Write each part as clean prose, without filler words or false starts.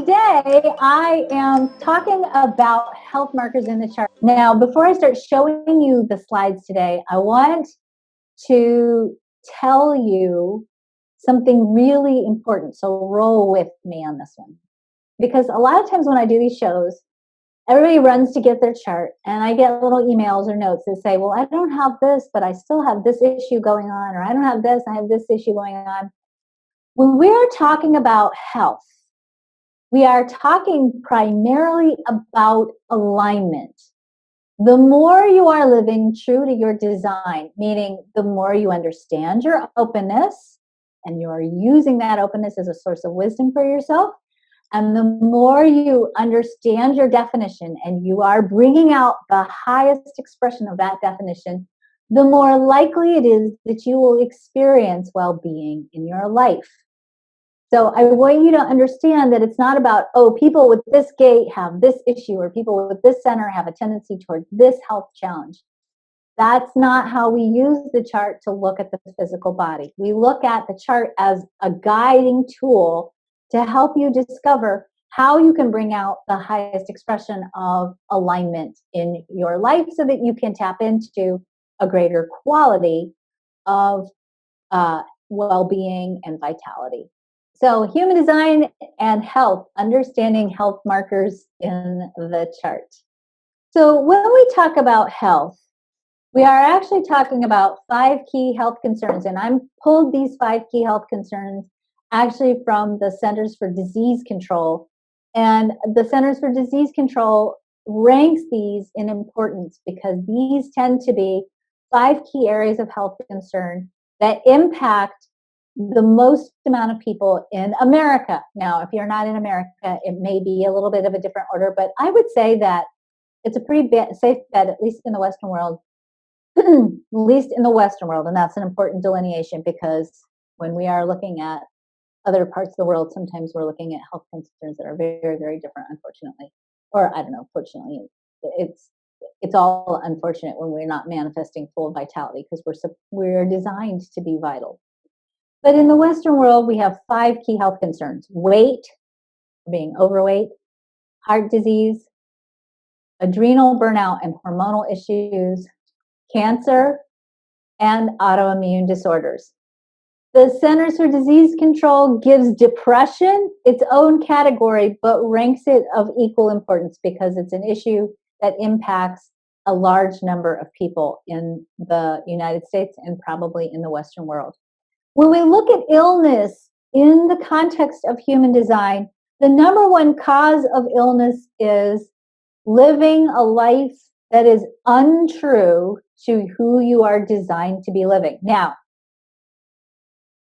today I am talking about health markers in the chart. Now, before I start showing you the slides today, I want to tell you something really important. So roll with me on this one. Because a lot of times when I do these shows, everybody runs to get their chart, and I get little emails or notes that say, well, I don't have this, but I still have this issue going on, or I don't have this, I have this issue going on. When we're talking about health, we are talking primarily about alignment. The more you are living true to your design, meaning the more you understand your openness and you are using that openness as a source of wisdom for yourself, and the more you understand your definition and you are bringing out the highest expression of that definition, the more likely it is that you will experience well-being in your life. So I want you to understand that it's not about, oh, people with this gait have this issue, or people with this center have a tendency towards this health challenge. That's not how we use the chart to look at the physical body. We look at the chart as a guiding tool to help you discover how you can bring out the highest expression of alignment in your life so that you can tap into a greater quality of well-being and vitality. So human design and health, understanding health markers in the chart. So when we talk about health, we are actually talking about 5 key health concerns, and I'm pulled these 5 key health concerns actually from the Centers for Disease Control. And the Centers for Disease Control ranks these in importance because these tend to be 5 key areas of health concern that impact the most amount of people in America. Now, if you're not in America, it may be a little bit of a different order, but I would say that it's a pretty safe bet, at least in the Western world, at least in the Western world. And that's an important delineation because when we are looking at other parts of the world, sometimes we're looking at health concerns that are very, very different, unfortunately. Or I don't know, fortunately, it's all unfortunate when we're not manifesting full vitality because we're designed to be vital. But in the Western world, we have 5 key health concerns: weight, being overweight, heart disease, adrenal burnout and hormonal issues, cancer, and autoimmune disorders. The Centers for Disease Control gives depression its own category, but ranks it of equal importance because it's an issue that impacts a large number of people in the United States and probably in the Western world. When we look at illness in the context of human design, the number one cause of illness is living a life that is untrue to who you are designed to be living. Now,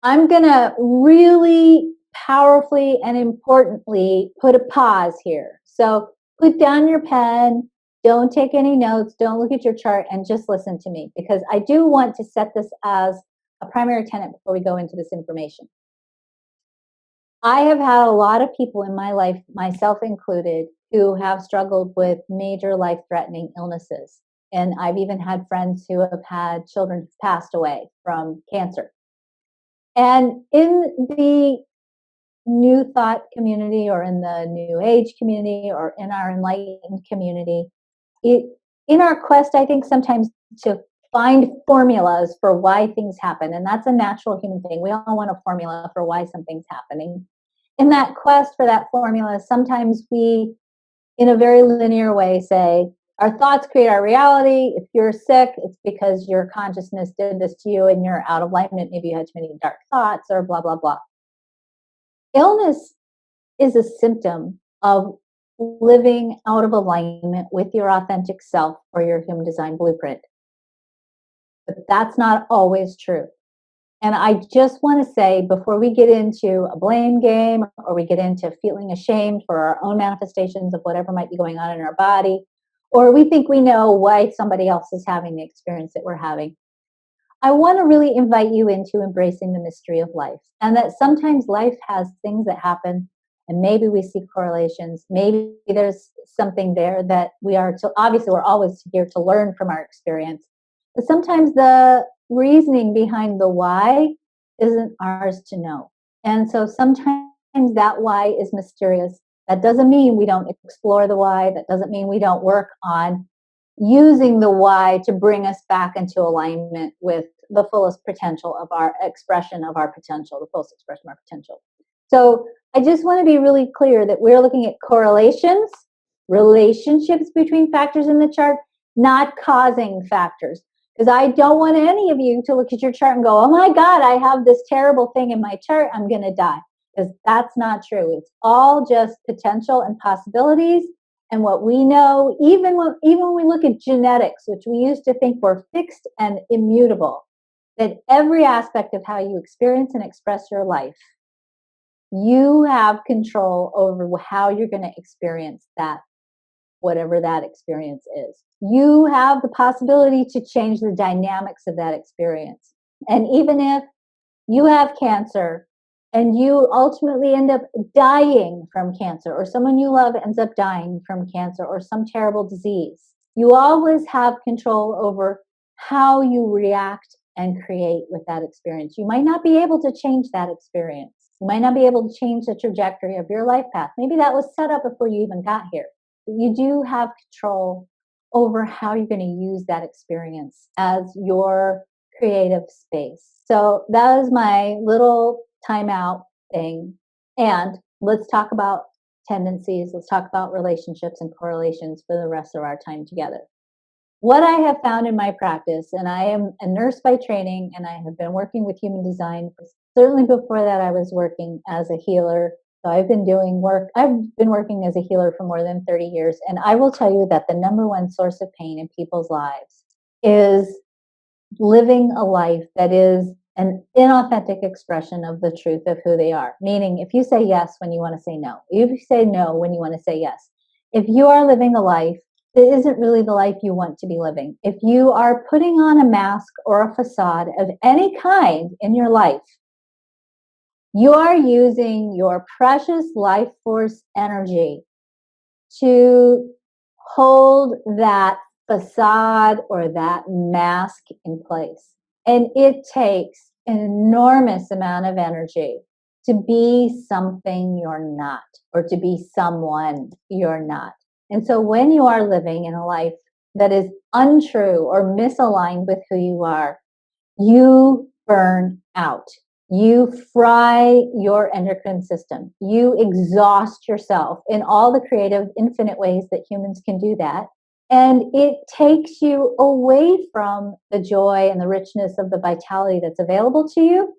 I'm going to really powerfully and importantly put a pause here. So put down your pen, don't take any notes, don't look at your chart, and just listen to me because I do want to set this as a primary tenet before we go into this information. I have had a lot of people in my life, myself included, who have struggled with major life-threatening illnesses. And I've even had friends who have had children who passed away from cancer. And in the New Thought community or in the New Age community or in our enlightened community, in our quest, I think sometimes to find formulas for why things happen, and that's a natural human thing. We all want a formula for why something's happening. In that quest for that formula, sometimes we, in a very linear way, say, our thoughts create our reality. If you're sick, it's because your consciousness did this to you and you're out of alignment. Maybe you had too many dark thoughts or blah, blah, blah. Illness is a symptom of living out of alignment with your authentic self or your human design blueprint. But that's not always true. And I just want to say, before we get into a blame game or we get into feeling ashamed for our own manifestations of whatever might be going on in our body, or we think we know why somebody else is having the experience that we're having, I want to really invite you into embracing the mystery of life. And that sometimes life has things that happen and maybe we see correlations. Maybe there's something there that obviously we're always here to learn from our experience. But sometimes the reasoning behind the why isn't ours to know. And so sometimes that why is mysterious That doesn't mean we don't explore the why. That doesn't mean we don't work on using the why to bring us back into alignment with the fullest potential of our expression of our potential, the fullest expression of our potential. So I just want to be really clear that we're looking at correlations, relationships between factors in the chart, not causing factors. Because I don't want any of you to look at your chart and go, oh my God, I have this terrible thing in my chart, I'm going to die. Because that's not true. It's all just potential and possibilities. And what we know, even when we look at genetics, which we used to think were fixed and immutable, that every aspect of how you experience and express your life, you have control over how you're going to experience that, whatever that experience is. You have the possibility to change the dynamics of that experience. And even if you have cancer and you ultimately end up dying from cancer, or someone you love ends up dying from cancer or some terrible disease, you always have control over how you react and create with that experience. You might not be able to change that experience. You might not be able to change the trajectory of your life path. Maybe that was set up before you even got here. But you do have control over how you're going to use that experience as your creative space. So that was my little timeout thing. And let's talk about tendencies. Let's talk about relationships and correlations for the rest of our time together. What I have found in my practice, and I am a nurse by training, and I have been working with human design. Certainly before that, I was working as a healer. So I've been working as a healer for more than 30 years. And I will tell you that the number one source of pain in people's lives is living a life that is an inauthentic expression of the truth of who they are. Meaning, if you say yes when you want to say no, if you say no when you want to say yes, if you are living a life that isn't really the life you want to be living, if you are putting on a mask or a facade of any kind in your life, you are using your precious life force energy to hold that facade or that mask in place. And it takes an enormous amount of energy to be something you're not, or to be someone you're not. And so when you are living in a life that is untrue or misaligned with who you are, you burn out. You fry your endocrine system. You exhaust yourself in all the creative, infinite ways that humans can do that. And it takes you away from the joy and the richness of the vitality that's available to you,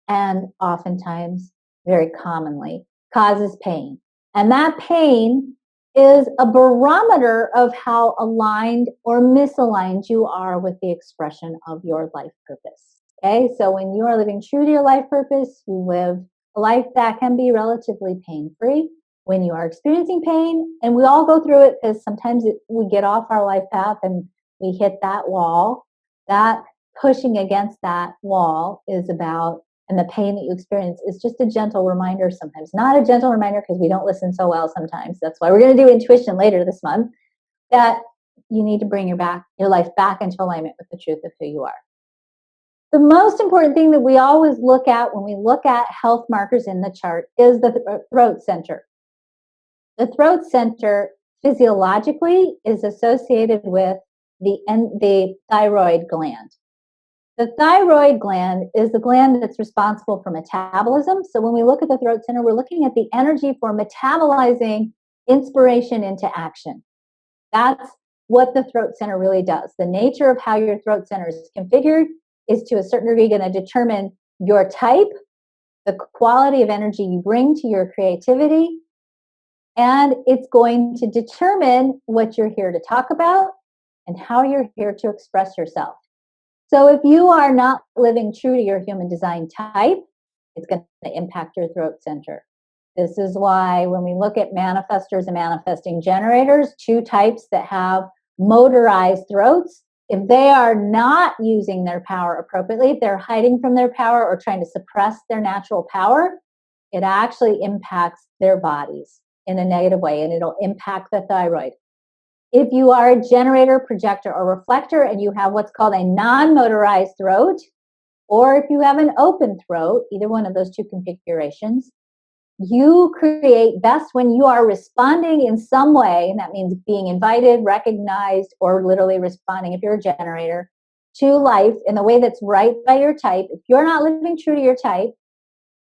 and oftentimes, very commonly, causes pain. And that pain is a barometer of how aligned or misaligned you are with the expression of your life purpose. Okay, so when you are living true to your life purpose, you live a life that can be relatively pain-free. When you are experiencing pain, and we all go through it because sometimes we get off our life path and we hit that wall, that pushing against that wall is about, and the pain that you experience is just a gentle reminder sometimes. Not a gentle reminder because we don't listen so well sometimes. That's why we're going to do intuition later this month, that you need to bring your life back into alignment with the truth of who you are. The most important thing that we always look at when we look at health markers in the chart is the throat center. The throat center physiologically is associated with the thyroid gland. The thyroid gland is the gland that's responsible for metabolism. So when we look at the throat center, we're looking at the energy for metabolizing inspiration into action. That's what the throat center really does. The nature of how your throat center is configured is to a certain degree going to determine your type, the quality of energy you bring to your creativity, and it's going to determine what you're here to talk about and how you're here to express yourself. So if you are not living true to your human design type, it's going to impact your throat center. This is why when we look at manifestors and manifesting generators, two types that have motorized throats, if they are not using their power appropriately, if they're hiding from their power or trying to suppress their natural power, it actually impacts their bodies in a negative way, and it'll impact the thyroid. If you are a generator, projector, or reflector, and you have what's called a non-motorized throat, or if you have an open throat, either one of those two configurations, You create best when you are responding in some way, and that means being invited, recognized, or literally responding if you're a generator to life in the way that's right by your type. If you're not living true to your type,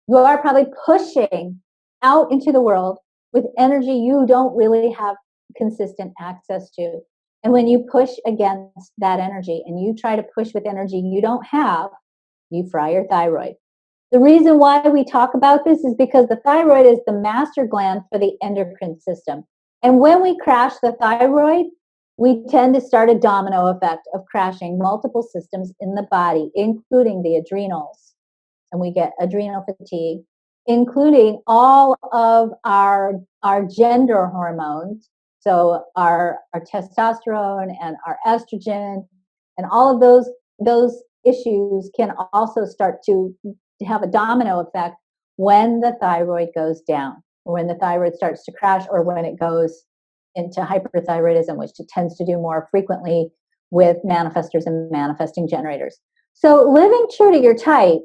you are probably pushing out into the world with energy you don't really have consistent access to. And when you push against that energy and you try to push with energy you don't have, you fry your thyroid. The reason why we talk about this is because the thyroid is the master gland for the endocrine system. And when we crash the thyroid, we tend to start a domino effect of crashing multiple systems in the body, including the adrenals. And we get adrenal fatigue, including all of our gender hormones. So our testosterone and our estrogen and all of those issues can also start to have a domino effect when the thyroid goes down, or when the thyroid starts to crash, or when it goes into hyperthyroidism, which it tends to do more frequently with manifestors and manifesting generators. So living true to your type,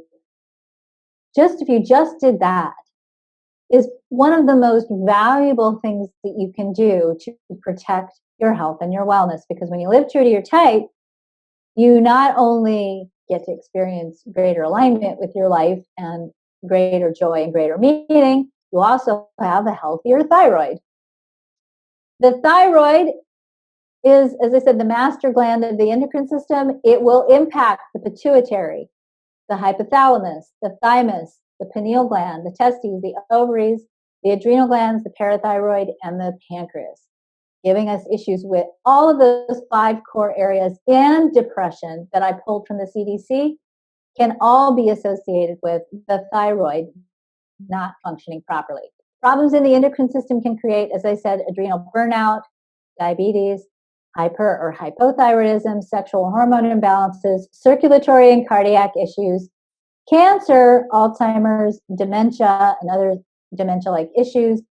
just if you just did that, is one of the most valuable things that you can do to protect your health and your wellness. Because when you live true to your type, you not only get to experience greater alignment with your life and greater joy and greater meaning, you also have a healthier thyroid. The thyroid is, as I said, the master gland of the endocrine system. It will impact the pituitary, the hypothalamus, the thymus, the pineal gland, the testes, the ovaries, the adrenal glands, the parathyroid, and the pancreas, giving us issues with all of those 5 core areas. And depression that I pulled from the CDC can all be associated with the thyroid not functioning properly. Problems in the endocrine system can create, as I said, adrenal burnout, diabetes, hyper or hypothyroidism, sexual hormone imbalances, circulatory and cardiac issues, cancer, Alzheimer's, dementia, and other dementia-like issues,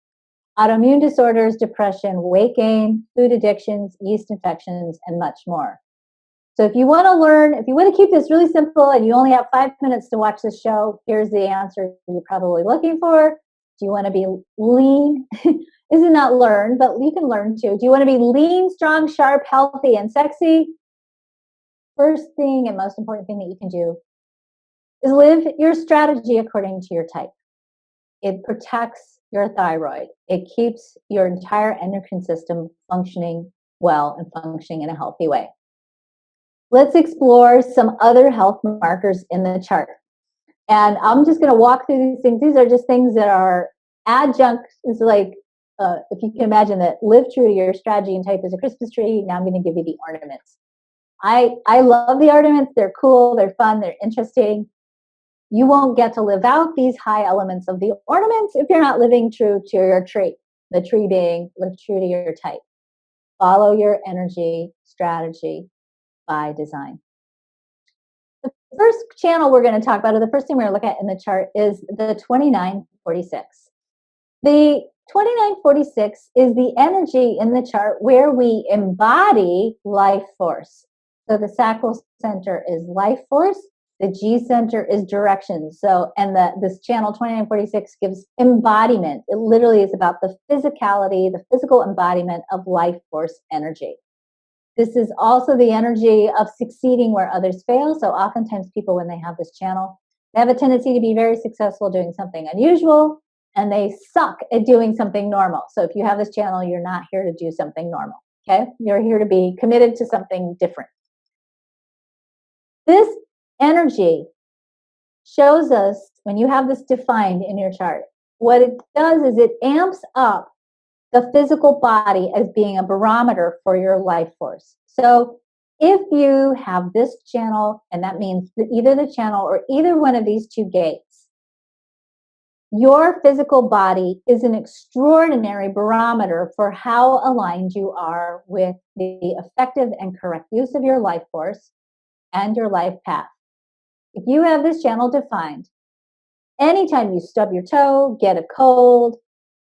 autoimmune disorders, depression, weight gain, food addictions, yeast infections, and much more. So if you want to learn, if you want to keep this really simple and you only have 5 minutes to watch this show, here's the answer you're probably looking for. Do you want to be lean? Isn't not learn, but you can learn too. Do you want to be lean, strong, sharp, healthy, and sexy? First thing and most important thing that you can do is live your strategy according to your type. It protects your thyroid. It keeps your entire endocrine system functioning well and functioning in a healthy way. Let's explore some other health markers in the chart. And I'm just going to walk through these things. These are just things that are adjuncts. It's like, if you can imagine that live true to your strategy and type as a Christmas tree, now I'm going to give you the ornaments. I love the ornaments. They're cool, they're fun, they're interesting. You won't get to live out these high elements of the ornaments if you're not living true to your tree. The tree being live true to your type. Follow your energy strategy by design. The first channel we're going to talk about, or the first thing we're going to look at in the chart, is the 2946. The 2946 is the energy in the chart where we embody life force. So the sacral center is life force. The G center is direction. So, and this channel 2946 gives embodiment. It literally is about the physicality, the physical embodiment of life force energy. This is also the energy of succeeding where others fail. So oftentimes people, when they have this channel, they have a tendency to be very successful doing something unusual, and they suck at doing something normal. So if you have this channel, you're not here to do something normal, okay? You're here to be committed to something different. This energy shows us, when you have this defined in your chart, what it does is it amps up the physical body as being a barometer for your life force. So if you have this channel, and that means that either the channel or either one of these 2 gates, your physical body is an extraordinary barometer for how aligned you are with the effective and correct use of your life force and your life path. If you have this channel defined, anytime you stub your toe, get a cold,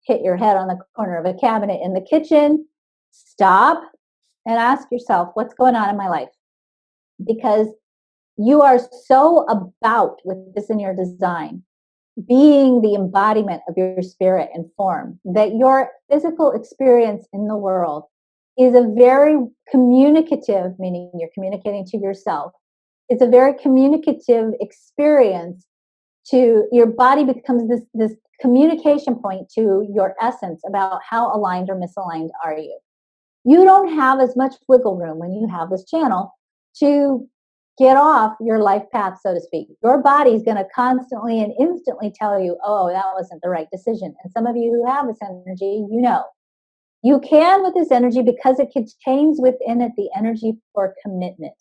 hit your head on the corner of a cabinet in the kitchen, stop and ask yourself, what's going on in my life? Because you are so about with this in your design being the embodiment of your spirit and form, that your physical experience in the world is a very communicative, meaning you're communicating to yourself. It's a very communicative experience. To your body becomes this communication point to your essence about how aligned or misaligned are you. You don't have as much wiggle room when you have this channel to get off your life path, so to speak. Your body's going to constantly and instantly tell you, oh, that wasn't the right decision. And some of you who have this energy, you know. You can with this energy because it contains within it the energy for commitment.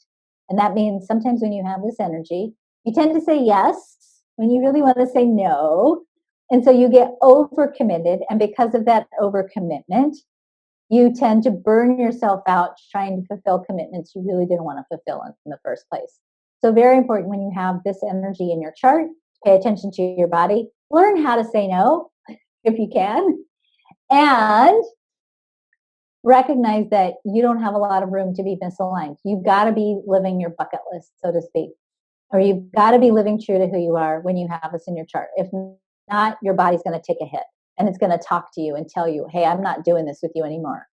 And that means sometimes when you have this energy, you tend to say yes when you really want to say no. And so you get overcommitted. And because of that overcommitment, you tend to burn yourself out trying to fulfill commitments you really didn't want to fulfill in the first place. So very important when you have this energy in your chart, pay attention to your body, learn how to say no if you can, and recognize that you don't have a lot of room to be misaligned. You've got to be living your bucket list, so to speak, or you've got to be living true to who you are when you have this in your chart. If not, your body's going to take a hit and it's going to talk to you and tell you, hey, I'm not doing this with you anymore.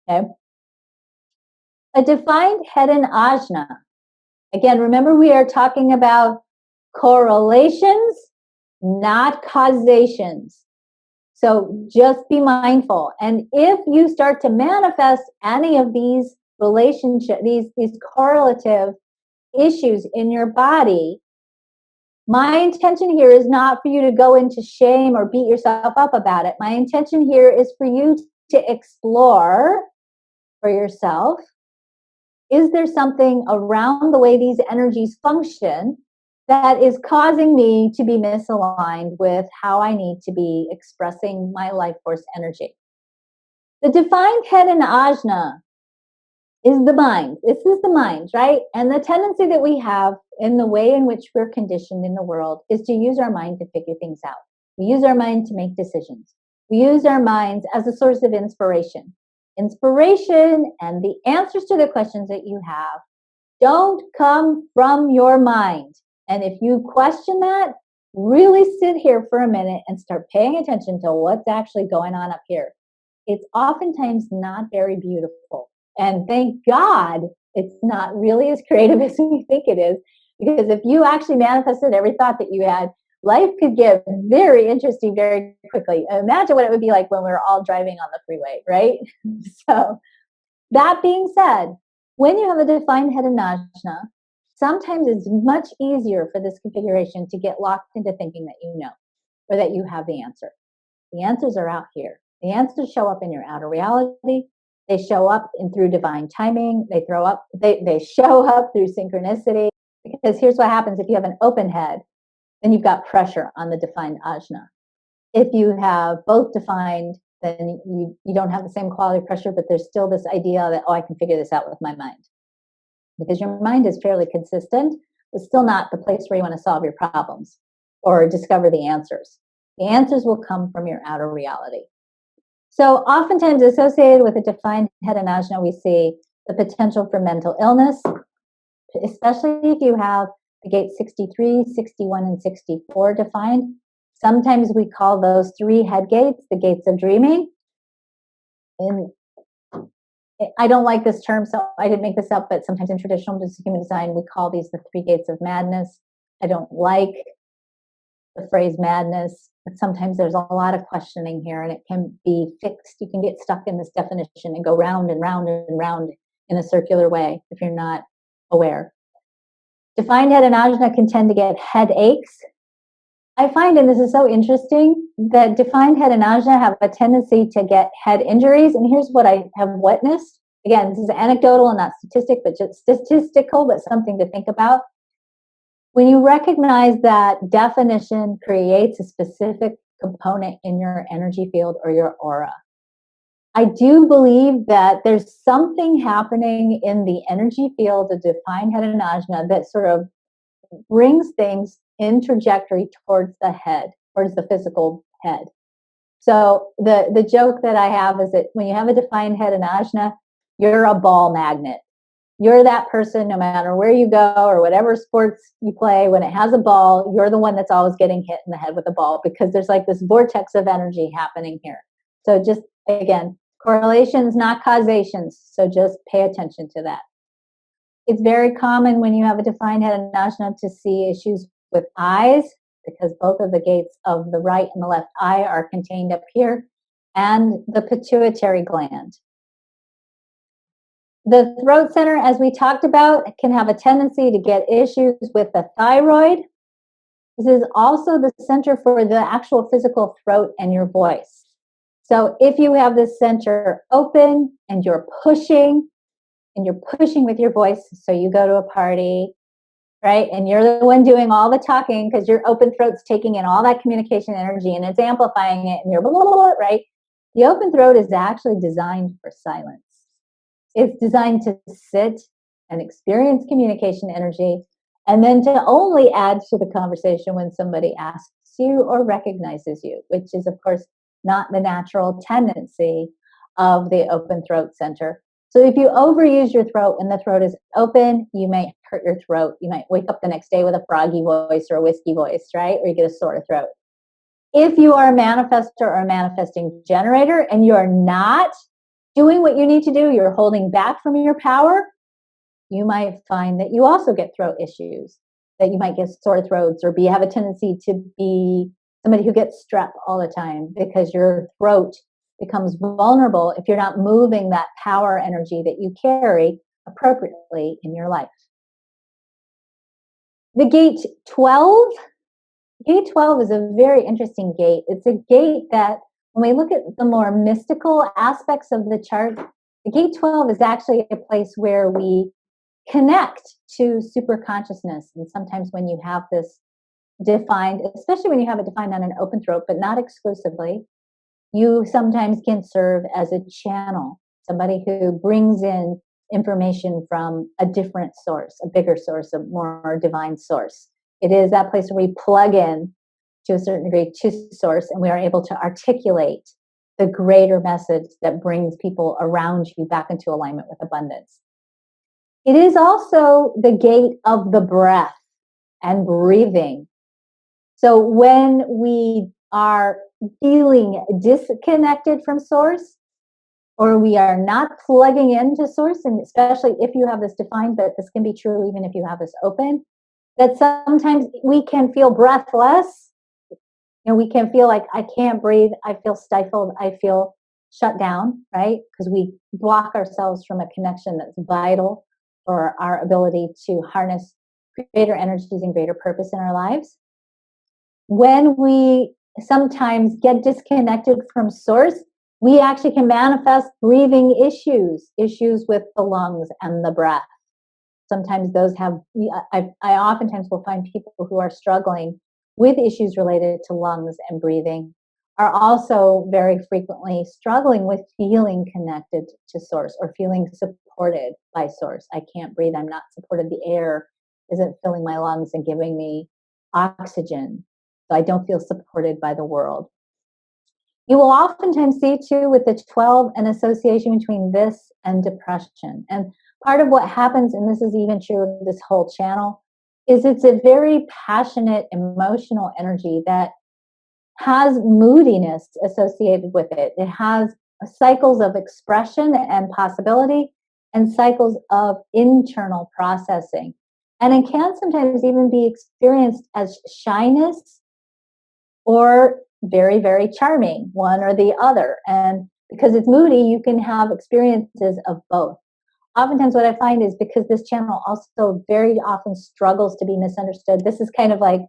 Okay. A defined head and ajna. Again, remember we are talking about correlations, not causations. So just be mindful. And if you start to manifest any of these these correlative issues in your body, my intention here is not for you to go into shame or beat yourself up about it. My intention here is for you to explore for yourself, is there something around the way these energies function that is causing me to be misaligned with how I need to be expressing my life force energy? The defined head in ajna is the mind. This is the mind, right? And the tendency that we have in the way in which we're conditioned in the world is to use our mind to figure things out. We use our mind to make decisions. We use our minds as a source of inspiration. Inspiration and the answers to the questions that you have don't come from your mind. And if you question that, really sit here for a minute and start paying attention to what's actually going on up here. It's oftentimes not very beautiful. And thank God it's not really as creative as we think it is. Because if you actually manifested every thought that you had, life could get very interesting very quickly. Imagine what it would be like when we were all driving on the freeway, right? So that being said, when you have a defined head and ajna, sometimes it's much easier for this configuration to get locked into thinking that you know, or that you have the answer. The answers are out here. The answers show up in your outer reality. They show up through divine timing. They show up through synchronicity. Because here's what happens if you have an open head, then you've got pressure on the defined ajna. If you have both defined, then you don't have the same quality of pressure, but there's still this idea that, oh, I can figure this out with my mind. Because your mind is fairly consistent, but still not the place where you want to solve your problems or discover the answers. The answers will come from your outer reality. So oftentimes associated with a defined head and ajna, we see the potential for mental illness, especially if you have the gate 63, 61, and 64 defined. Sometimes we call those three head gates the gates of dreaming. And I don't like this term, so I didn't make this up, but sometimes in traditional human design, we call these the three gates of madness. I don't like the phrase madness, but sometimes there's a lot of questioning here and it can be fixed. You can get stuck in this definition and go round and round and round in a circular way if you're not aware. Defined head and ajna can tend to get headaches. I find, and this is so interesting, that defined head and ajna have a tendency to get head injuries. And here's what I have witnessed. Again, this is anecdotal and not statistical, but something to think about. When you recognize that definition creates a specific component in your energy field or your aura, I do believe that there's something happening in the energy field of defined head and ajna that sort of brings things in trajectory towards the head, towards the physical head. So the joke that I have is that when you have a defined head and ajna, you're a ball magnet. You're that person no matter where you go or whatever sports you play. When it has a ball, you're the one that's always getting hit in the head with a ball because there's like this vortex of energy happening here. So just again, correlations, not causations. So just pay attention to that. It's very common when you have a defined head and ajna to see issues with eyes because both of the gates of the right and the left eye are contained up here, and the pituitary gland. The throat center, as we talked about, can have a tendency to get issues with the thyroid. This is also the center for the actual physical throat and your voice. So if you have this center open and you're pushing with your voice, so you go to a party, right, and you're the one doing all the talking because your open throat's taking in all that communication energy and it's amplifying it, and you're blah, blah, blah, right? The open throat is actually designed for silence. It's designed to sit and experience communication energy and then to only add to the conversation when somebody asks you or recognizes you, which is, of course, not the natural tendency of the open throat center. So if you overuse your throat when the throat is open, you might hurt your throat. You might wake up the next day with a froggy voice or a whiskey voice, right? Or you get a sore throat. If you are a manifestor or a manifesting generator and you're not doing what you need to do, you're holding back from your power, you might find that you also get throat issues, that you might get sore throats or have a tendency to be somebody who gets strep all the time because your throat becomes vulnerable if you're not moving that power energy that you carry appropriately in your life. The gate 12. Gate 12 is a very interesting gate. It's a gate that when we look at the more mystical aspects of the chart, the gate 12 is actually a place where we connect to super consciousness. And sometimes when you have this defined, especially when you have it defined on an open throat, but not exclusively, you sometimes can serve as a channel, somebody who brings in information from a different source, a bigger source, a more divine source. It is that place where we plug in to a certain degree to source, and we are able to articulate the greater message that brings people around you back into alignment with abundance. It is also the gate of the breath and breathing. So when we are feeling disconnected from source, or we are not plugging into source, and especially if you have this defined, but this can be true even if you have this open, that sometimes we can feel breathless. We can feel like I can't breathe, I feel stifled, I feel shut down, right? Because we block ourselves from a connection that's vital for our ability to harness greater energies and greater purpose in our lives. When we sometimes get disconnected from source, we actually can manifest breathing issues with the lungs and the breath. Sometimes those I oftentimes will find people who are struggling with issues related to lungs and breathing are also very frequently struggling with feeling connected to source or feeling supported by source. I can't breathe, I'm not supported, the air isn't filling my lungs and giving me oxygen, so I don't feel supported by the world. You will oftentimes see too with the 12 an association between this and depression. And part of what happens, and this is even true of this whole channel, is it's a very passionate, emotional energy that has moodiness associated with it. It has cycles of expression and possibility and cycles of internal processing. And it can sometimes even be experienced as shyness or very, very charming, one or the other. And because it's moody, you can have experiences of both. Oftentimes what I find is because this channel also very often struggles to be misunderstood, this is kind of like,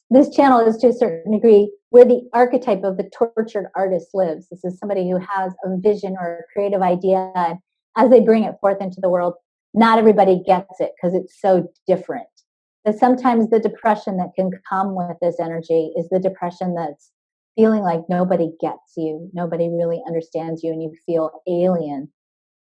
this channel is to a certain degree where the archetype of the tortured artist lives. This is somebody who has a vision or a creative idea, and as they bring it forth into the world, not everybody gets it because it's so different. But sometimes the depression that can come with this energy is the depression that's feeling like nobody gets you, nobody really understands you, and you feel alien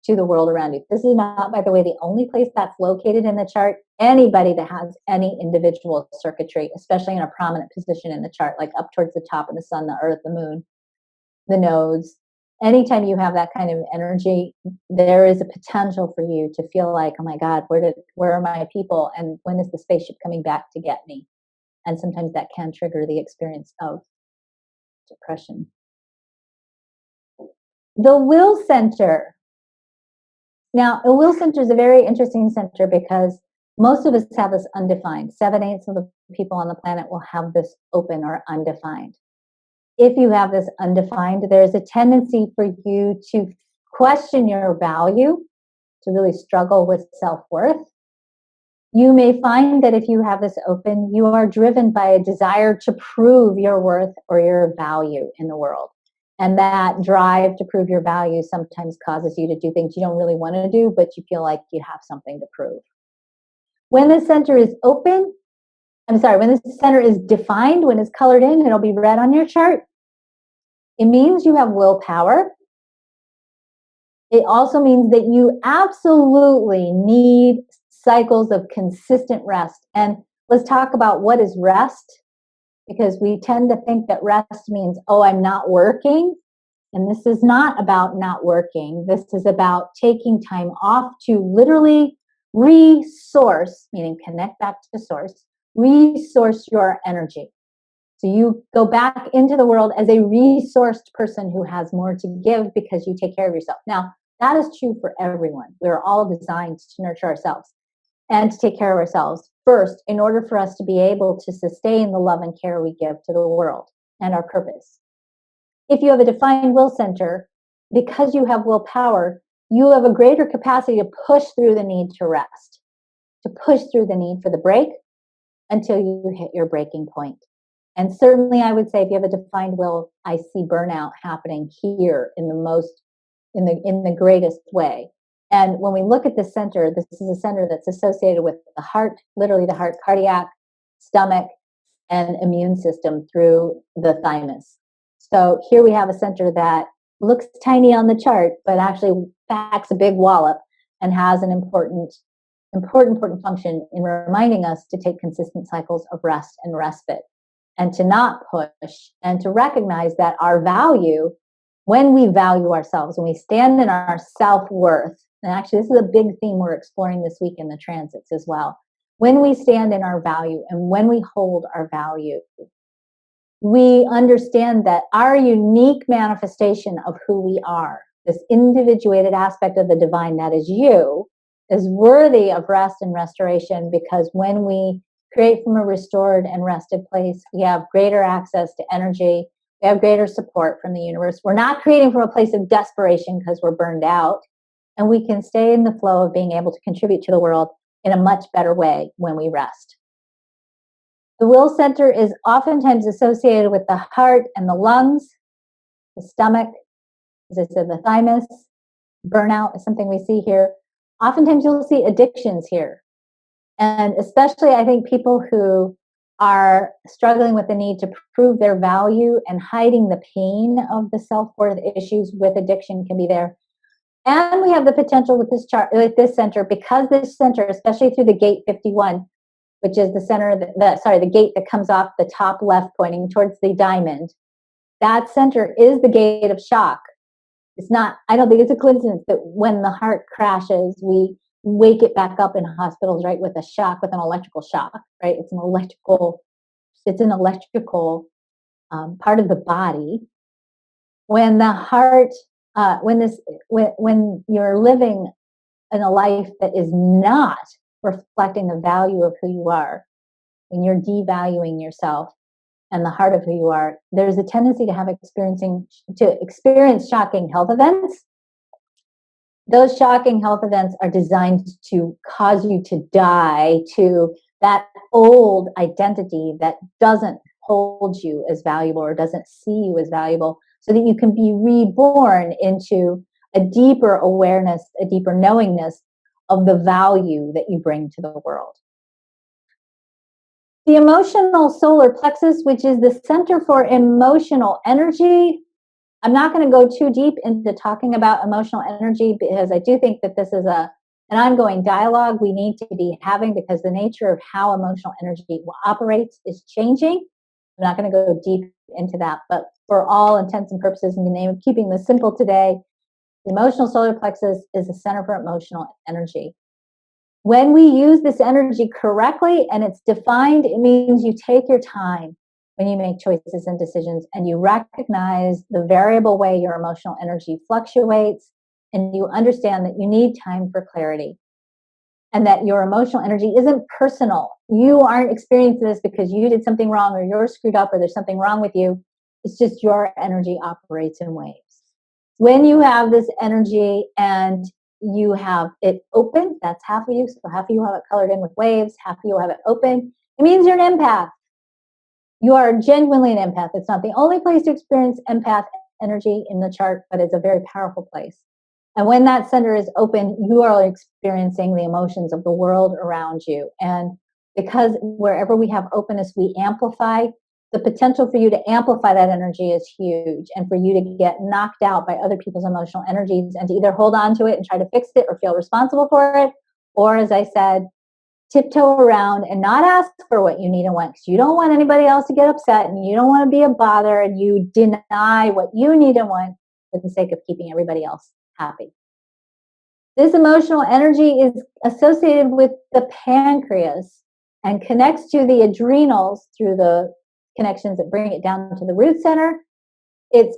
to the world around you. This is not, by the way, the only place that's located in the chart. Anybody that has any individual circuitry, especially in a prominent position in the chart, like up towards the top of the sun, the earth, the moon, the nodes, anytime you have that kind of energy, there is a potential for you to feel like, oh my God, where are my people? And when is the spaceship coming back to get me? And sometimes that can trigger the experience of depression. The will center. Now, a will center is a very interesting center because most of us have this undefined. 7/8 of the people on the planet will have this open or undefined. If you have this undefined, there's a tendency for you to question your value, to really struggle with self-worth. You may find that if you have this open, you are driven by a desire to prove your worth or your value in the world. And that drive to prove your value sometimes causes you to do things you don't really want to do, but you feel like you have something to prove. When the center is open, when the center is defined, when it's colored in, it'll be red on your chart. It means you have willpower. It also means that you absolutely need cycles of consistent rest. And let's talk about what is rest, because we tend to think that rest means, oh, I'm not working. And this is not about not working. This is about taking time off to literally resource, meaning connect back to the source, resource your energy. So you go back into the world as a resourced person who has more to give because you take care of yourself. Now, that is true for everyone. We're all designed to nurture ourselves and to take care of ourselves first in order for us to be able to sustain the love and care we give to the world and our purpose. If you have a defined will center, because you have willpower, you have a greater capacity to push through the need to rest, to push through the need for the break until you hit your breaking point. And certainly I would say if you have a defined will, I see burnout happening here in the greatest way. And when we look at the center, this is a center that's associated with the heart, literally the heart, cardiac, stomach, and immune system through the thymus. So here we have a center that looks tiny on the chart, but actually packs a big wallop and has an important function in reminding us to take consistent cycles of rest and respite, and to not push, and to recognize that our value, when we value ourselves, when we stand in our self-worth, and actually this is a big theme we're exploring this week in the transits as well. When we stand in our value and when we hold our value, we understand that our unique manifestation of who we are, this individuated aspect of the divine that is you, is worthy of rest and restoration, because when we create from a restored and rested place, we have greater access to energy, we have greater support from the universe. We're not creating from a place of desperation because we're burned out, and we can stay in the flow of being able to contribute to the world in a much better way when we rest. The will center is oftentimes associated with the heart and the lungs, the stomach, as I said, the thymus. Burnout is something we see here. Oftentimes you'll see addictions here. And especially I think people who are struggling with the need to prove their value and hiding the pain of the self-worth issues with addiction can be there. And we have the potential with this chart, with this center, because this center, especially through the gate 51, which is the center, the gate that comes off the top left pointing towards the diamond. That center is the gate of shock. It's not, I don't think it's a coincidence that when the heart crashes, we wake it back up in hospitals, right, with a shock, with an electrical shock, right? It's an electrical part of the body. When the heart, when you're living in a life that is not reflecting the value of who you are, when you're devaluing yourself and the heart of who you are, there's a tendency to experience shocking health events. Those shocking health events are designed to cause you to die to that old identity that doesn't hold you as valuable or doesn't see you as valuable, so that you can be reborn into a deeper awareness, a deeper knowingness of the value that you bring to the world. The emotional solar plexus, which is the center for emotional energy. I'm not going to go too deep into talking about emotional energy, because I do think that this is an ongoing dialogue we need to be having, because the nature of how emotional energy operates is changing. I'm not going to go deep into that. But for all intents and purposes, in the name of keeping this simple today, the emotional solar plexus is the center for emotional energy. When we use this energy correctly and it's defined, it means you take your time when you make choices and decisions, and you recognize the variable way your emotional energy fluctuates, and you understand that you need time for clarity, and that your emotional energy isn't personal. You aren't experiencing this because you did something wrong or you're screwed up or there's something wrong with you. It's just your energy operates in waves. When you have this energy and you have it open, that's half of you. So half of you have it colored in with waves, half of you have it open. It means you're an empath. You are genuinely an empath. It's not the only place to experience empath energy in the chart, but it's a very powerful place. And when that center is open, you are experiencing the emotions of the world around you. And because wherever we have openness, we amplify. The potential for you to amplify that energy is huge, and for you to get knocked out by other people's emotional energies and to either hold on to it and try to fix it or feel responsible for it, or, as I said, tiptoe around and not ask for what you need and want, because you don't want anybody else to get upset and you don't want to be a bother, and you deny what you need and want for the sake of keeping everybody else happy. This emotional energy is associated with the pancreas and connects to the adrenals through the connections that bring it down to the root center. It's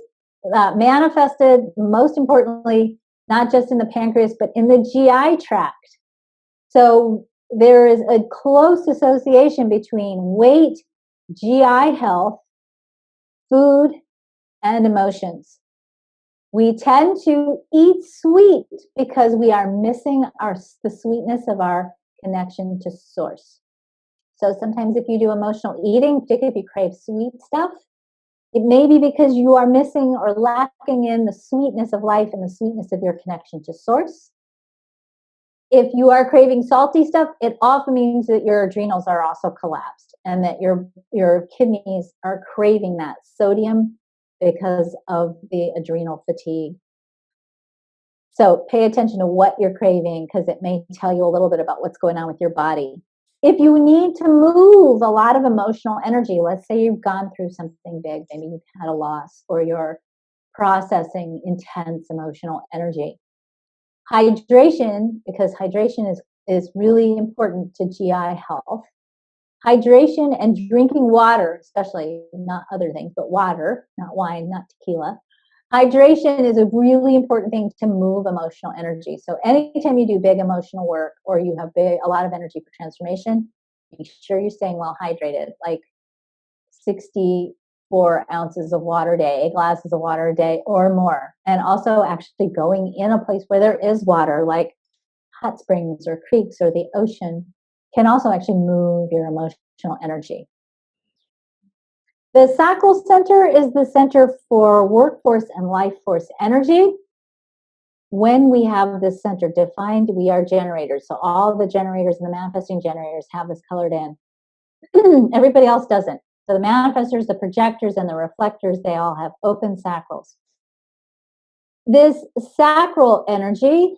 manifested, most importantly, not just in the pancreas, but in the GI tract. So there is a close association between weight, GI health, food, and emotions. We tend to eat sweet because we are missing the sweetness of our connection to source. So sometimes if you do emotional eating, particularly if you crave sweet stuff, it may be because you are missing or lacking in the sweetness of life and the sweetness of your connection to source. If you are craving salty stuff, it often means that your adrenals are also collapsed and that your kidneys are craving that sodium because of the adrenal fatigue. So pay attention to what you're craving, because it may tell you a little bit about what's going on with your body. If you need to move a lot of emotional energy, let's say you've gone through something big, maybe you've had a loss or you're processing intense emotional energy. Hydration, because hydration is really important to GI health. Hydration and drinking water, especially, not other things, but water, not wine, not tequila. Hydration is a really important thing to move emotional energy. So anytime you do big emotional work or you have a lot of energy for transformation, make sure you're staying well hydrated, like 64 ounces of water a day, 8 glasses of water a day or more. And also actually going in a place where there is water, like hot springs or creeks or the ocean, can also actually move your emotional energy. The sacral center is the center for workforce and life force energy. When we have this center defined, we are generators. So all the generators and the manifesting generators have this colored in. Everybody else doesn't. So the manifestors, the projectors, and the reflectors, they all have open sacrals. This sacral energy,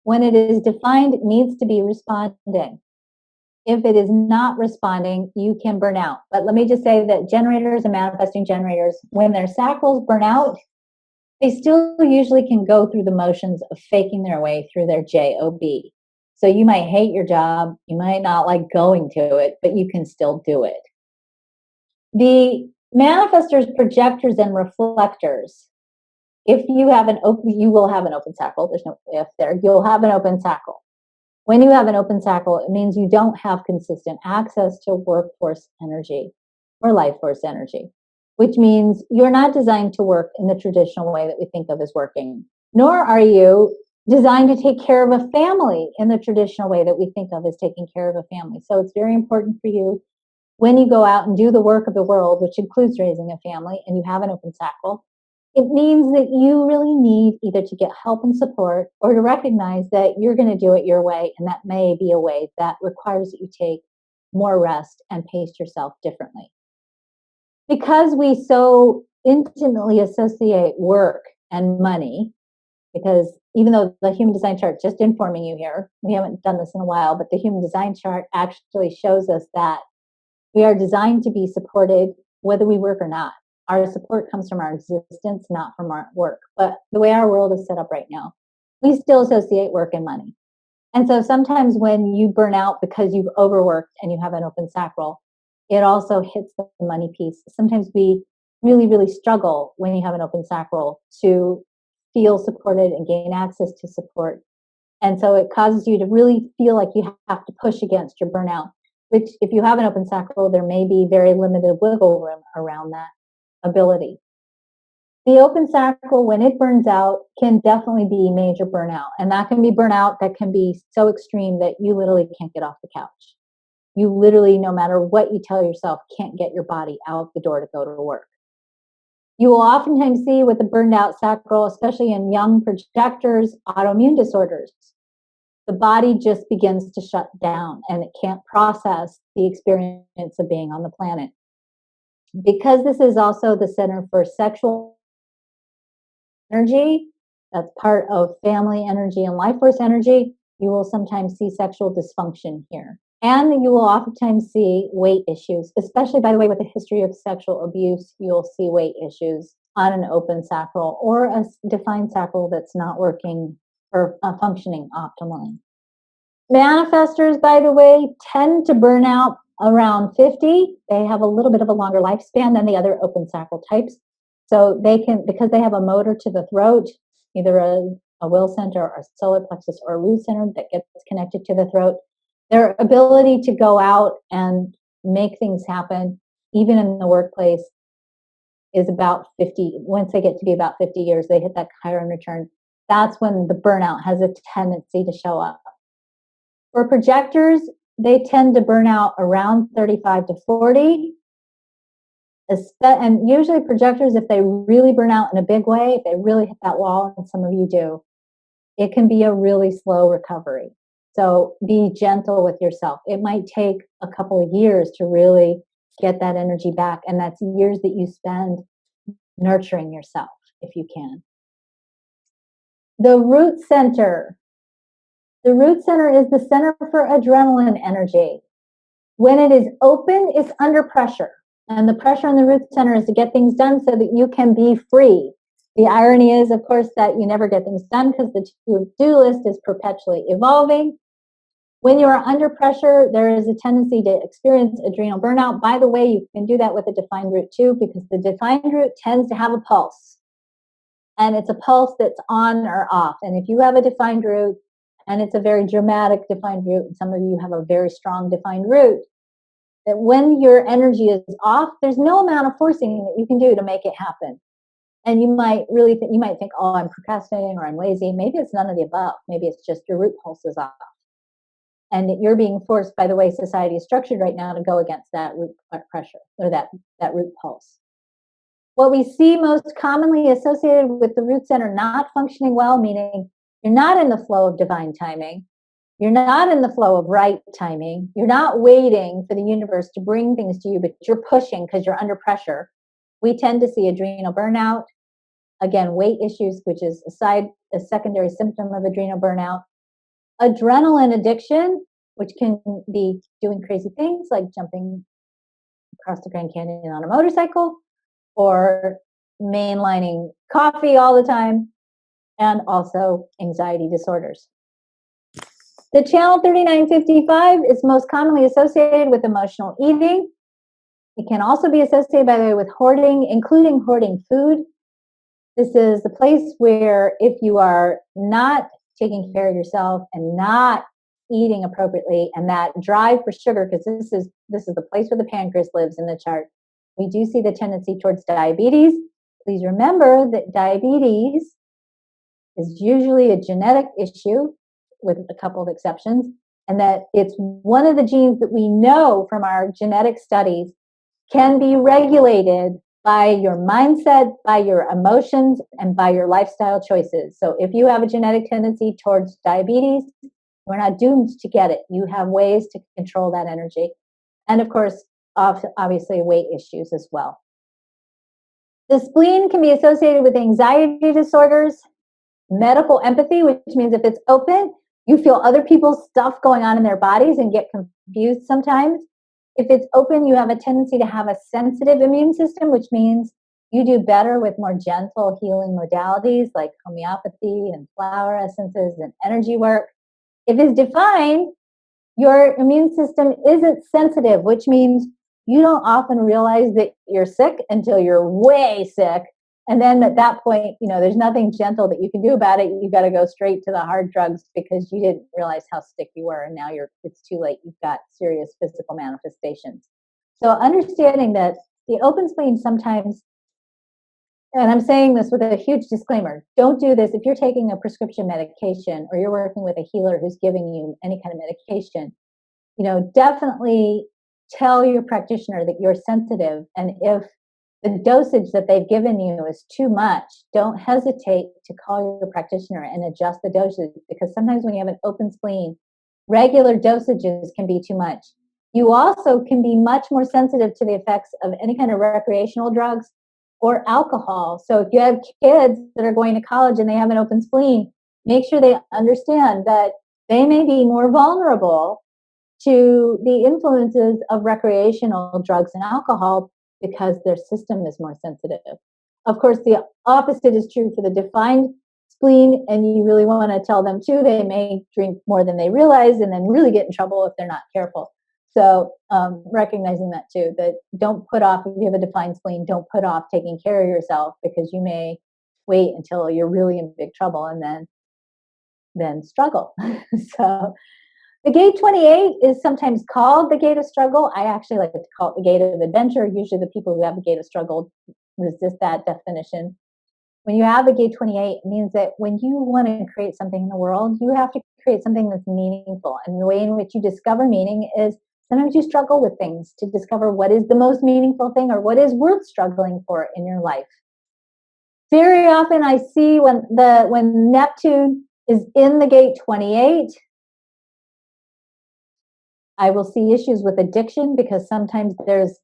when it is defined, needs to be responding. If it is not responding, you can burn out. But let me just say that generators and manifesting generators, when their sacrals burn out, they still usually can go through the motions of faking their way through their job. So you might hate your job, you might not like going to it, but you can still do it. The manifestors, projectors, and reflectors, if you have you will have an open sacral. There's no if there. You'll have an open sacral. When you have an open sacral, it means you don't have consistent access to workforce energy or life force energy, which means you're not designed to work in the traditional way that we think of as working, nor are you designed to take care of a family in the traditional way that we think of as taking care of a family. So it's very important for you, when you go out and do the work of the world, which includes raising a family, and you have an open sacral, it means that you really need either to get help and support or to recognize that you're going to do it your way, and that may be a way that requires that you take more rest and pace yourself differently. Because we so intimately associate work and money, because even though the human design chart, just informing you here, we haven't done this in a while, but the human design chart actually shows us that we are designed to be supported whether we work or not. Our support comes from our existence, not from our work. But the way our world is set up right now, we still associate work and money. And so sometimes when you burn out because you've overworked and you have an open sacral, it also hits the money piece. Sometimes we really, really struggle when you have an open sacral to feel supported and gain access to support. And so it causes you to really feel like you have to push against your burnout, which if you have an open sacral, there may be very limited wiggle room around that ability. The open sacral, when it burns out, can definitely be major burnout. And that can be burnout that can be so extreme that you literally can't get off the couch. You literally, no matter what you tell yourself, can't get your body out the door to go to work. You will oftentimes see with the burned out sacral, especially in young projectors, autoimmune disorders. The body just begins to shut down and it can't process the experience of being on the planet. Because this is also the center for sexual energy, that's part of family energy and life force energy, you will sometimes see sexual dysfunction here. And you will oftentimes see weight issues, especially, by the way, with a history of sexual abuse, you'll see weight issues on an open sacral or a defined sacral that's not working or functioning optimally. Manifestors, by the way, tend to burn out around 50. They have a little bit of a longer lifespan than the other open sacral types. So they can, because they have a motor to the throat, either a will center or a solar plexus or a root center that gets connected to the throat, their ability to go out and make things happen, even in the workplace, is about 50. Once they get to be about 50 years, they hit that Chiron return. That's when the burnout has a tendency to show up. For projectors, they tend to burn out around 35 to 40. And usually projectors, if they really burn out in a big way, if they really hit that wall, and some of you do, it can be a really slow recovery. So be gentle with yourself. It might take a couple of years to really get that energy back. And that's years that you spend nurturing yourself, if you can. The root center. The root center is the center for adrenaline energy. When it is open, it's under pressure. And the pressure on the root center is to get things done so that you can be free. The irony is, of course, that you never get things done because the to-do list is perpetually evolving. When you are under pressure, there is a tendency to experience adrenal burnout. By the way, you can do that with a defined root too, because the defined root tends to have a pulse. And it's a pulse that's on or off. And if you have a defined root, and it's a very dramatic defined root, and some of you have a very strong defined root, that when your energy is off, there's no amount of forcing that you can do to make it happen. And you might really think, oh, I'm procrastinating or I'm lazy. Maybe it's none of the above. Maybe it's just your root pulse is off. And you're being forced by the way society is structured right now to go against that root pressure or that root pulse. What we see most commonly associated with the root center not functioning well, meaning you're not in the flow of divine timing, you're not in the flow of right timing, you're not waiting for the universe to bring things to you, but you're pushing because you're under pressure. We tend to see adrenal burnout, again, weight issues, which is a secondary symptom of adrenal burnout, adrenaline addiction, which can be doing crazy things like jumping across the Grand Canyon on a motorcycle or mainlining coffee all the time, and also anxiety disorders. The channel 3955 is most commonly associated with emotional eating. It can also be associated, by the way, with hoarding, including hoarding food. This is the place where if you are not taking care of yourself and not eating appropriately, and that drive for sugar, because this is the place where the pancreas lives in the chart, we do see the tendency towards diabetes. Please remember that diabetes is usually a genetic issue, with a couple of exceptions, and that it's one of the genes that we know from our genetic studies can be regulated by your mindset, by your emotions, and by your lifestyle choices. So if you have a genetic tendency towards diabetes, we're not doomed to get it. You have ways to control that energy. And of course, obviously weight issues as well. The spleen can be associated with anxiety disorders, medical empathy, which means if it's open, you feel other people's stuff going on in their bodies and get confused sometimes. If it's open, you have a tendency to have a sensitive immune system, which means You do better with more gentle healing modalities like homeopathy and flower essences and energy work. If it's defined, your immune system isn't sensitive, which means you don't often realize that you're sick until you're way sick. And then at that point, there's nothing gentle that you can do about it. You got to go straight to the hard drugs because you didn't realize how sick you were. And now it's too late. You've got serious physical manifestations. So understanding that the open spleen sometimes, and I'm saying this with a huge disclaimer, don't do this if you're taking a prescription medication or you're working with a healer who's giving you any kind of medication. Definitely tell your practitioner that you're sensitive. And if the dosage that they've given you is too much, don't hesitate to call your practitioner and adjust the dosage, because sometimes when you have an open spleen, regular dosages can be too much. You also can be much more sensitive to the effects of any kind of recreational drugs or alcohol. So if you have kids that are going to college and they have an open spleen, make sure they understand that they may be more vulnerable to the influences of recreational drugs and alcohol because their system is more sensitive. Of course, the opposite is true for the defined spleen, and you really want to tell them too, they may drink more than they realize and then really get in trouble if they're not careful. So recognizing that too, that don't put off, if you have a defined spleen, don't put off taking care of yourself, because you may wait until you're really in big trouble and then struggle. So the gate 28 is sometimes called the gate of struggle. I actually like to call it the gate of adventure. Usually the people who have the gate of struggle resist that definition. When you have a gate 28, it means that when you want to create something in the world, you have to create something that's meaningful. And the way in which you discover meaning is sometimes you struggle with things to discover what is the most meaningful thing or what is worth struggling for in your life. Very often I see when Neptune is in the gate 28, I will see issues with addiction, because sometimes there's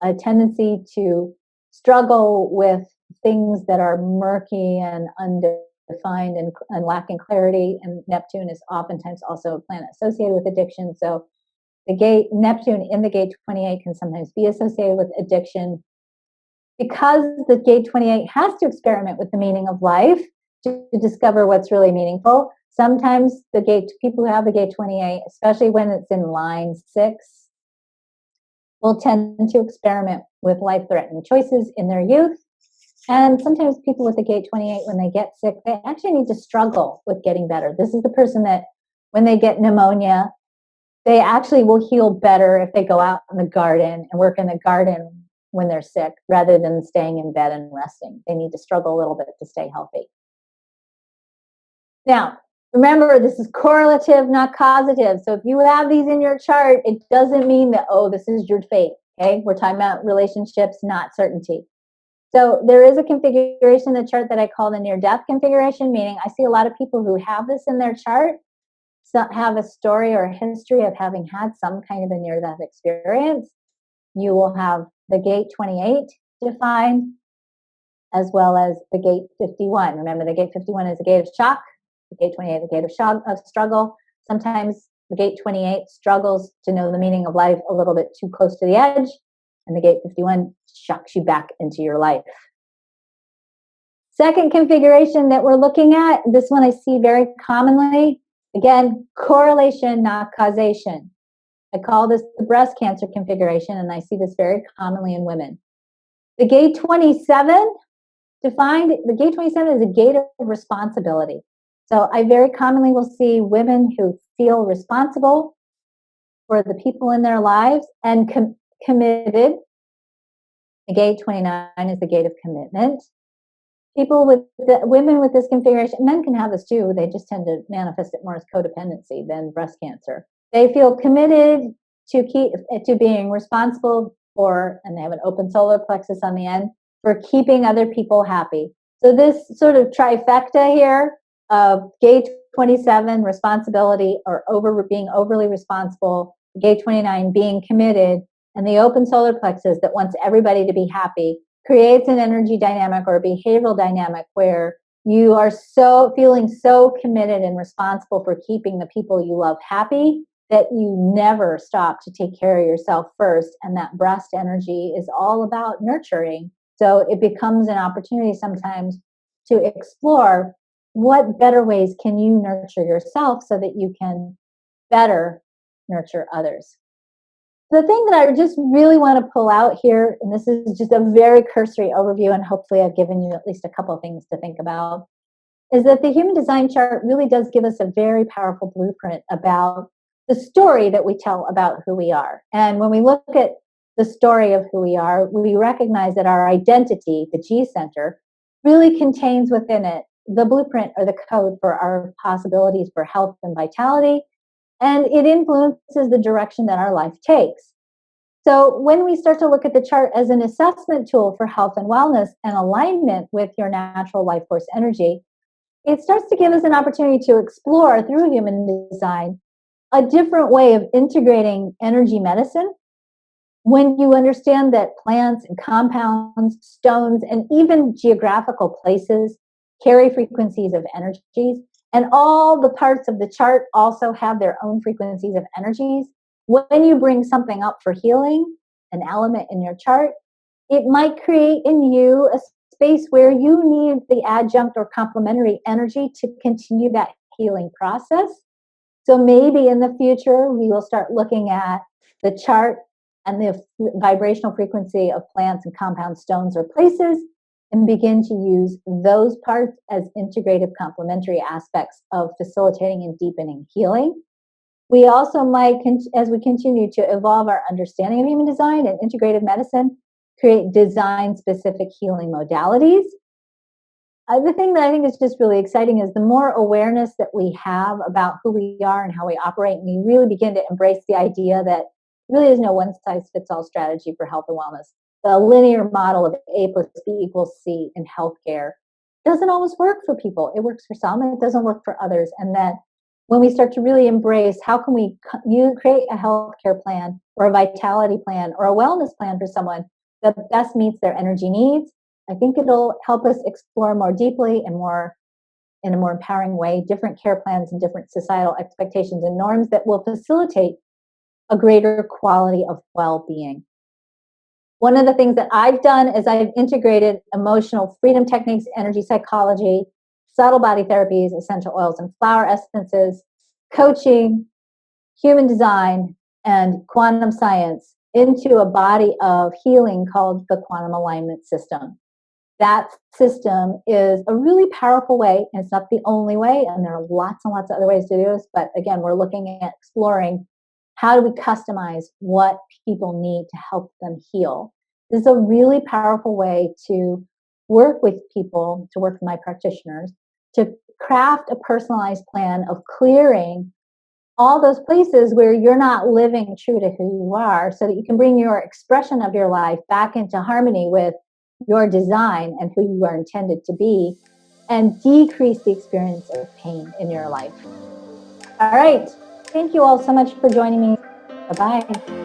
a tendency to struggle with things that are murky and undefined and lacking clarity. And Neptune is oftentimes also a planet associated with addiction. So Neptune in the gate 28 can sometimes be associated with addiction, because the gate 28 has to experiment with the meaning of life to discover what's really meaningful. Sometimes people who have the gate 28, especially when it's in line 6, will tend to experiment with life-threatening choices in their youth. And sometimes people with the gate 28, when they get sick, they actually need to struggle with getting better. This is the person that when they get pneumonia, they actually will heal better if they go out in the garden and work in the garden when they're sick, rather than staying in bed and resting. They need to struggle a little bit to stay healthy. Now, remember, this is correlative, not causative. So if you have these in your chart, it doesn't mean that, this is your fate. Okay, we're talking about relationships, not certainty. So there is a configuration in the chart that I call the near-death configuration, meaning I see a lot of people who have this in their chart, have a story or a history of having had some kind of a near-death experience. You will have the gate 28 defined, as well as the gate 51. Remember, the gate 51 is the gate of shock, the gate 28 the gate of shock, of struggle. Sometimes the gate 28 struggles to know the meaning of life a little bit too close to the edge, and the gate 51 shocks you back into your life. Second configuration that we're looking at, this one I see very commonly, again, correlation, not causation. I call this the breast cancer configuration, and I see this very commonly in women. The gate 27 defined, the gate 27 is a gate of responsibility. So I very commonly will see women who feel responsible for the people in their lives and committed. The gate 29 is the gate of commitment. Women with this configuration, men can have this too, they just tend to manifest it more as codependency than breast cancer. They feel committed to being responsible for, and they have an open solar plexus on the end, for keeping other people happy. So this sort of trifecta here of gate 27, responsibility or being overly responsible, gate 29, being committed, and the open solar plexus that wants everybody to be happy, creates an energy dynamic or a behavioral dynamic where you are feeling so committed and responsible for keeping the people you love happy that you never stop to take care of yourself first. And that breast energy is all about nurturing So it becomes an opportunity sometimes to explore what better ways can you nurture yourself so that you can better nurture others. The thing that I just really want to pull out here, and this is just a very cursory overview, and hopefully I've given you at least a couple of things to think about, is that the human design chart really does give us a very powerful blueprint about the story that we tell about who we are. And when we look at the story of who we are, we recognize that our identity, the G center, really contains within it the blueprint or the code for our possibilities for health and vitality, and it influences the direction that our life takes. So when we start to look at the chart as an assessment tool for health and wellness and alignment with your natural life force energy, it starts to give us an opportunity to explore through human design a different way of integrating energy medicine. When you understand that plants and compounds, stones, and even geographical places carry frequencies of energies, and all the parts of the chart also have their own frequencies of energies, when you bring something up for healing, an element in your chart, it might create in you a space where you need the adjunct or complementary energy to continue that healing process. So maybe in the future, we will start looking at the chart and the vibrational frequency of plants and compound stones or places and begin to use those parts as integrative complementary aspects of facilitating and deepening healing. We also might, as we continue to evolve our understanding of human design and integrative medicine, create design-specific healing modalities. The thing that I think is just really exciting is the more awareness that we have about who we are and how we operate, and we really begin to embrace the idea that really is no one-size-fits-all strategy for health and wellness. The linear model of A plus B equals C in healthcare doesn't always work for people. It works for some and it doesn't work for others. And that when we start to really embrace how can we create a healthcare plan or a vitality plan or a wellness plan for someone that best meets their energy needs, I think it'll help us explore more deeply and more in a more empowering way different care plans and different societal expectations and norms that will facilitate a greater quality of well-being. One of the things that I've done is I've integrated emotional freedom techniques, energy psychology, subtle body therapies, essential oils and flower essences, coaching, human design, and quantum science into a body of healing called the quantum alignment system. That system is a really powerful way, and it's not the only way, and there are lots and lots of other ways to do this, but again, we're looking at exploring how do we customize what people need to help them heal. This is a really powerful way to work with people, to work with my practitioners, to craft a personalized plan of clearing all those places where you're not living true to who you are so that you can bring your expression of your life back into harmony with your design and who you are intended to be and decrease the experience of pain in your life. All right. Thank you all so much for joining me. Bye-bye.